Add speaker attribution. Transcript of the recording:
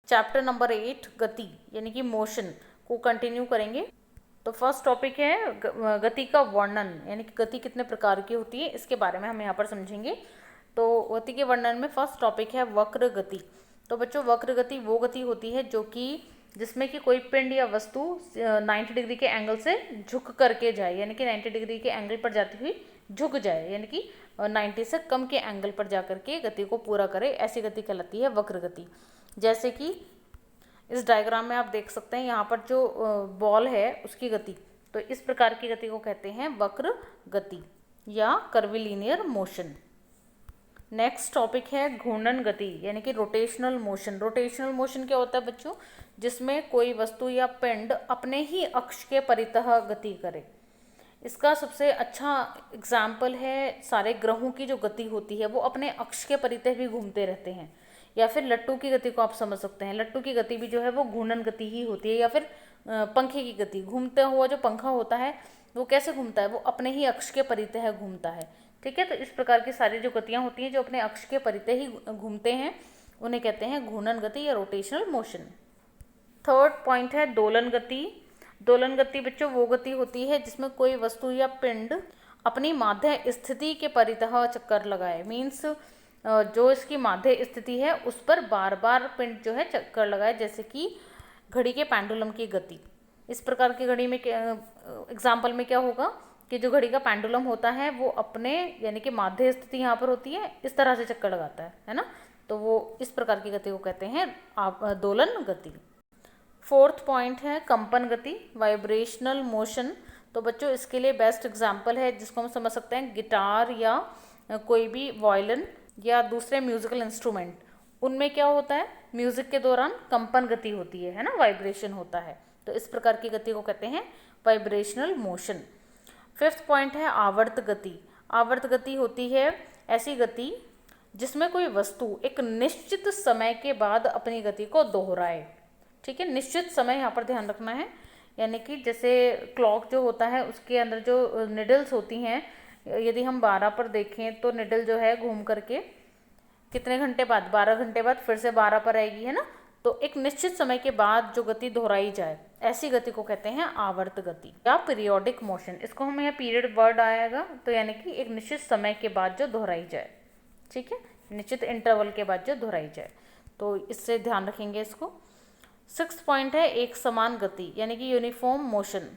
Speaker 1: Chapter number 8 गति यानी कि मोशन को कंटिन्यू करेंगे। तो फर्स्ट टॉपिक है गति का वर्णन, यानी कि गति कितने प्रकार की होती है इसके बारे में हम यहाँ पर समझेंगे। तो गति के वर्णन में फर्स्ट टॉपिक है वक्र गति। तो बच्चों वक्र गति वो गति होती है जो कि जिसमें कि कोई पिंड या वस्तु 90 डिग्री के एंगल से झुक करके जाए, यानी कि 90 डिग्री के एंगल पर जाती हुई झुक जाए, यानी कि 90 से कम के एंगल पर जा करके गति को पूरा करे, ऐसी गति कहलाती है वक्र गति। जैसे कि इस डायग्राम में आप देख सकते हैं यहाँ पर जो बॉल है उसकी गति, तो इस प्रकार की गति को कहते हैं वक्र गति या कर्विलीनियर मोशन। नेक्स्ट टॉपिक है घूर्णन गति यानी कि रोटेशनल मोशन। रोटेशनल मोशन क्या होता है बच्चों? जिसमें कोई वस्तु या पिंड अपने ही अक्ष के परितः गति करे। इसका सबसे अच्छा एग्जाम्पल है सारे ग्रहों की जो गति होती है वो अपने अक्ष के परितः भी घूमते रहते हैं। या फिर लट्टू की गति को आप समझ सकते हैं, लट्टू की गति भी जो है वो घूर्णन गति ही होती है। या फिर पंखे की गति, घूमता हुआ जो पंखा होता है वो कैसे घूमता है? वो अपने ही अक्ष के परितः घूमता है। ठीक है, तो इस प्रकार की सारी जो गतियाँ होती हैं जो अपने अक्ष के परितः ही घूमते हैं उन्हें कहते हैं घूर्णन गति या रोटेशनल मोशन। थर्ड पॉइंट है दोलन गति। दोलन गति बच्चों वो गति होती है जिसमें कोई वस्तु या पिंड अपनी माध्य स्थिति के परितः चक्कर लगाए। मीन्स जो इसकी माध्य स्थिति है उस पर बार बार पिंड जो है चक्कर लगाए, जैसे कि घड़ी के पेंडुलम की गति। इस प्रकार की घड़ी में एग्जाम्पल में क्या होगा कि जो घड़ी का पेंडुलम होता है वो अपने यानी कि माध्य स्थिति यहाँ पर होती है, इस तरह से चक्कर लगाता है ना। तो वो इस प्रकार की गति को कहते हैं दोलन गति। फोर्थ पॉइंट है कंपन गति, वाइब्रेशनल मोशन। तो बच्चों इसके लिए बेस्ट एग्जाम्पल है जिसको हम समझ सकते हैं गिटार या कोई भी वायलिन या दूसरे म्यूजिकल इंस्ट्रूमेंट। उनमें क्या होता है, म्यूजिक के दौरान कंपन गति होती है ना, वाइब्रेशन होता है। तो इस प्रकार की गति को कहते हैं वाइब्रेशनल मोशन। फिफ्थ पॉइंट है आवर्त गति। आवर्त गति होती है ऐसी गति जिसमें कोई वस्तु एक निश्चित समय के बाद अपनी गति को दोहराए। ठीक है, निश्चित समय यहाँ पर ध्यान रखना है, यानी कि जैसे क्लॉक जो होता है उसके अंदर जो निडल्स होती हैं, यदि हम 12 पर देखें तो निडल जो है घूम करके कितने घंटे बाद, 12 घंटे बाद फिर से 12 पर आएगी, है ना। तो एक निश्चित समय के बाद जो गति दोहराई जाए ऐसी गति को कहते हैं आवर्त गति या पीरियोडिक मोशन। इसको हम यहाँ पीरियड वर्ड आएगा, तो यानी कि एक निश्चित समय के बाद जो दोहराई जाए। ठीक है, निश्चित इंटरवल के बाद जो दोहराई जाए, तो इससे ध्यान रखेंगे इसको। सिक्स्थ पॉइंट है एक समान गति यानी कि यूनिफॉर्म मोशन।